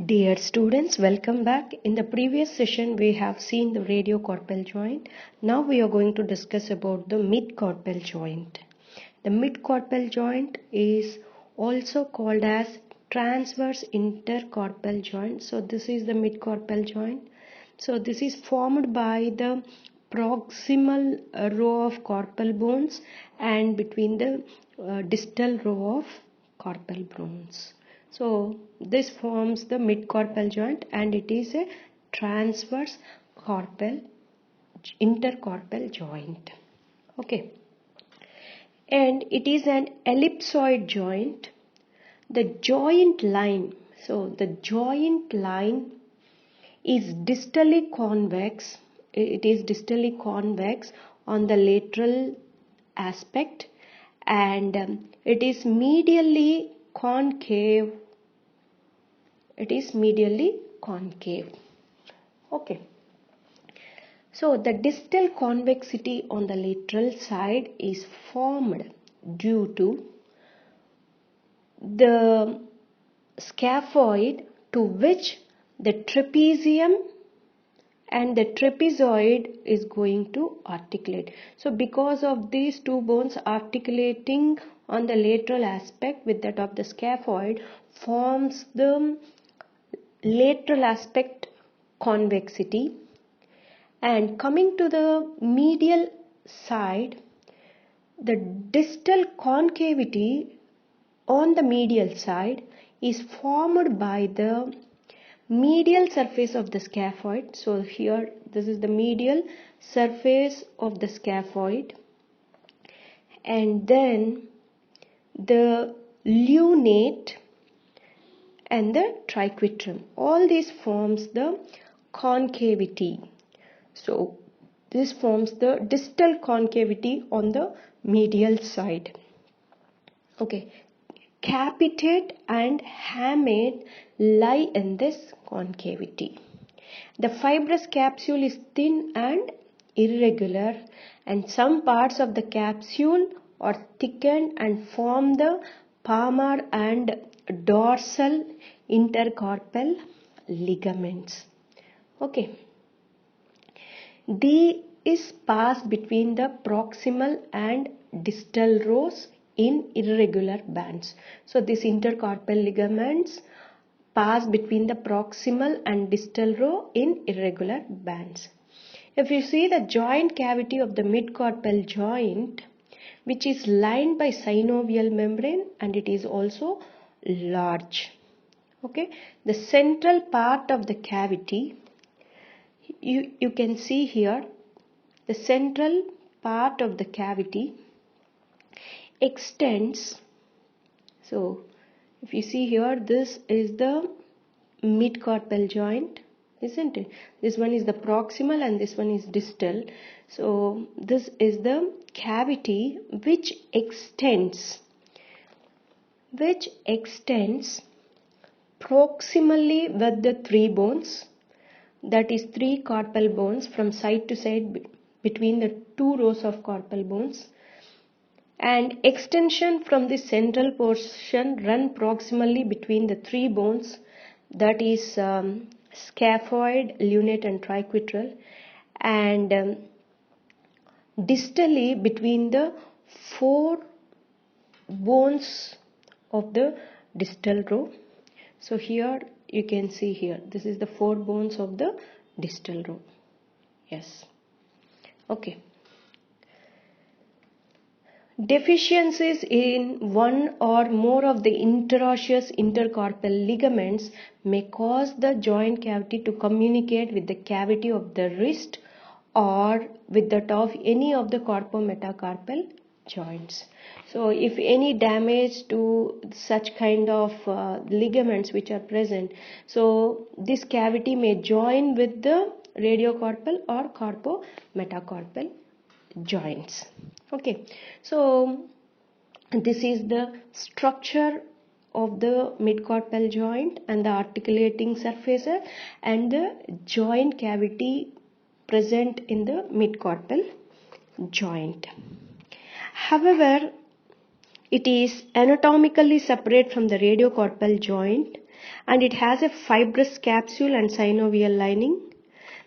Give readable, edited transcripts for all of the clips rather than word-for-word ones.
Dear students, welcome back. In the previous session, we have seen the radiocarpal joint. Now we are going to discuss about the midcarpal joint. The midcarpal joint is also called as transverse intercarpal joint. So this is the midcarpal joint. So this is formed by the proximal row of carpal bones and between the distal row of carpal bones. So this forms the midcarpal joint and it is a transverse intercarpal joint. Okay. And it is an ellipsoid joint. The joint line, so the joint line is distally convex. It is distally convex on the lateral aspect and it is medially concave. It is medially concave. Okay. So the distal convexity on the lateral side is formed due to the scaphoid to which the trapezium and the trapezoid is going to articulate. So because of these two bones articulating on the lateral aspect with that of the scaphoid forms the lateral aspect convexity, and coming to the medial side, the distal concavity on the medial side is formed by the medial surface of the scaphoid. So here this is the medial surface of the scaphoid, and then the lunate and the triquetrum. All this forms the concavity. So this forms the distal concavity on the medial side. Okay. Capitate and hamate lie in this concavity. The fibrous capsule is thin and irregular, and some parts of the capsule are thickened and form the palmar and dorsal intercorpal ligaments. Okay. These pass between the proximal and distal rows in irregular bands. So these intercorpal ligaments pass between the proximal and distal row in irregular bands. If you see the joint cavity of the midcarpal joint, which is lined by synovial membrane and it is also large. Okay, the central part of the cavity, you can see here, the central part of the cavity extends. So if you see here, this is the midcarpal joint, isn't it? This one is the proximal and this one is distal. So this is the cavity which extends proximally with the three bones, that is three carpal bones from side to side between the two rows of carpal bones, and extension from the central portion run proximally between the three bones, that is scaphoid, lunate and triquetral, and distally between the four bones of the distal row. So here you can see here, this is the four bones of the distal row. Yes. Okay. Deficiencies in one or more of the interosseous intercarpal ligaments may cause the joint cavity to communicate with the cavity of the wrist or with that of any of the carpometacarpal joints. So if any damage to such kind of ligaments which are present, so this cavity may join with the radiocarpal or carpometacarpal joints. Okay, so this is the structure of the midcarpal joint and the articulating surfaces and the joint cavity present in the midcarpal joint. However, it is anatomically separate from the radiocarpal joint and it has a fibrous capsule and synovial lining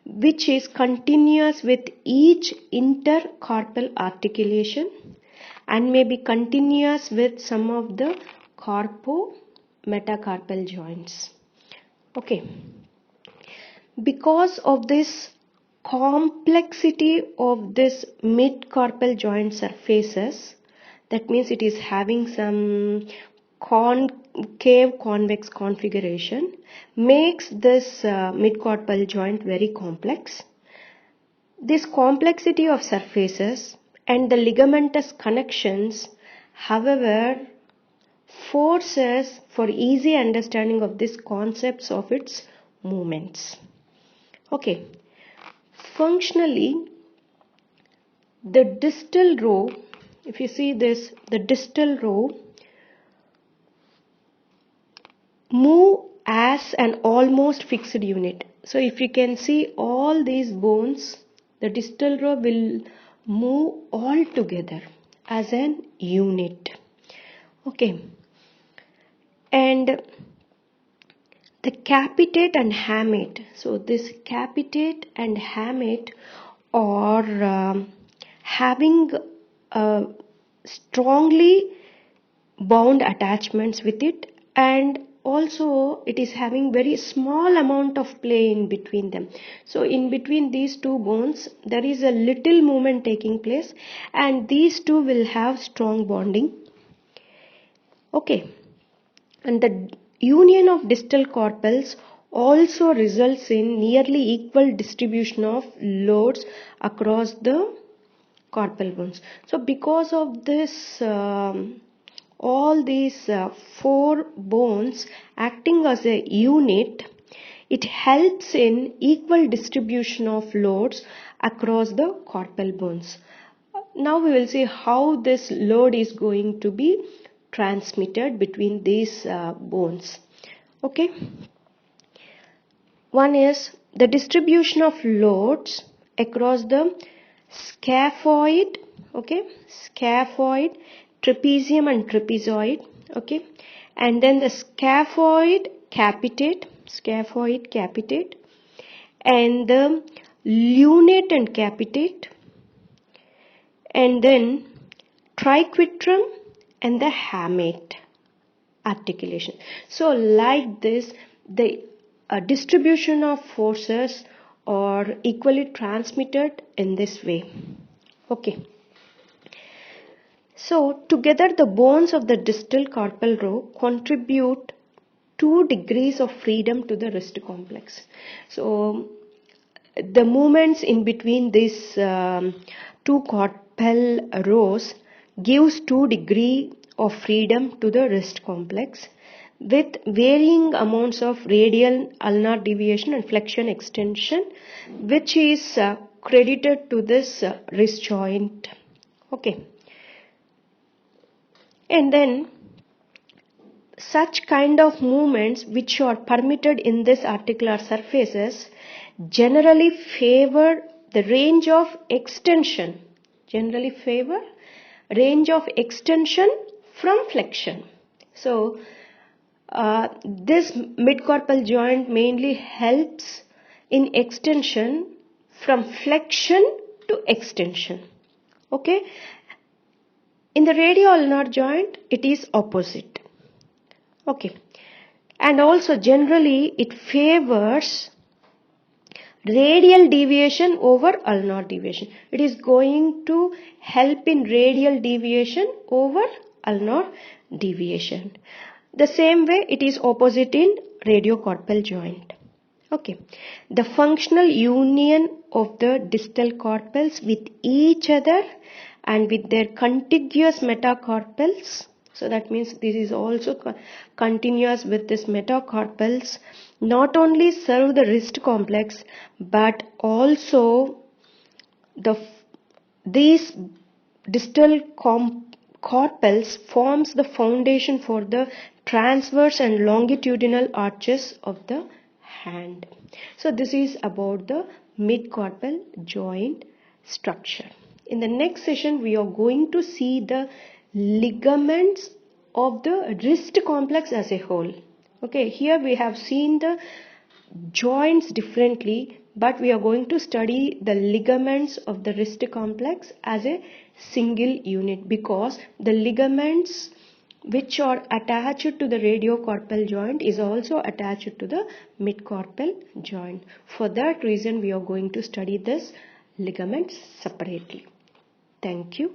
which is continuous with each intercarpal articulation and may be continuous with some of the carpo-metacarpal joints. Okay. Because of this complexity of this midcarpal joint surfaces, that means it is having some concave convex configuration, makes this midcarpal joint very complex. This complexity of surfaces and the ligamentous connections, however, forces for easy understanding of these concepts of its movements. Okay, functionally, the distal row, if you see this, the distal row move as an almost fixed unit. So if you can see all these bones, the distal row will move all together as an unit. Okay, and the capitate and hamate. So this capitate and hamate are having strongly bound attachments with it, and also it is having very small amount of play in between them. So in between these two bones there is a little movement taking place, and these two will have strong bonding. Okay, and the union of distal carpals also results in nearly equal distribution of loads across the carpal bones. So because of this all these four bones acting as a unit, it helps in equal distribution of loads across the carpal bones. Now we will see how this load is going to be transmitted between these bones. Okay, one is the distribution of loads across the scaphoid, okay, scaphoid, trapezium and trapezoid, okay, and then the scaphoid capitate, and the lunate and capitate, and then triquetrum and the hamate articulation. So like this, the distribution of forces are equally transmitted in this way. Okay. So together the bones of the distal carpal row contribute 2 degrees of freedom to the wrist complex. So the movements in between these two carpal rows gives 2 degrees of freedom to the wrist complex with varying amounts of radial ulnar deviation and flexion extension, which is credited to this wrist joint. Okay. And then such kind of movements which are permitted in this articular surfaces generally favor the range of extension, from flexion. So this midcarpal joint mainly helps in extension from flexion to extension. Okay. In the radioulnar joint, it is opposite. Okay. And also generally it favors radial deviation over ulnar deviation. It is going to help in radial deviation over ulnar deviation. The same way it is opposite in radiocarpal joint. Okay. The functional union of the distal carpals with each other and with their contiguous metacarpals, so that means this is also continuous with this metacarpals, not only serve the wrist complex but also these distal carpals forms the foundation for the transverse and longitudinal arches of the hand. So this is about the midcarpal joint structure. In the next session, we are going to see the ligaments of the wrist complex as a whole. Okay, here we have seen the joints differently, but we are going to study the ligaments of the wrist complex as a single unit, because the ligaments which are attached to the radiocarpal joint is also attached to the midcarpal joint. For that reason, we are going to study this ligaments separately. Thank you.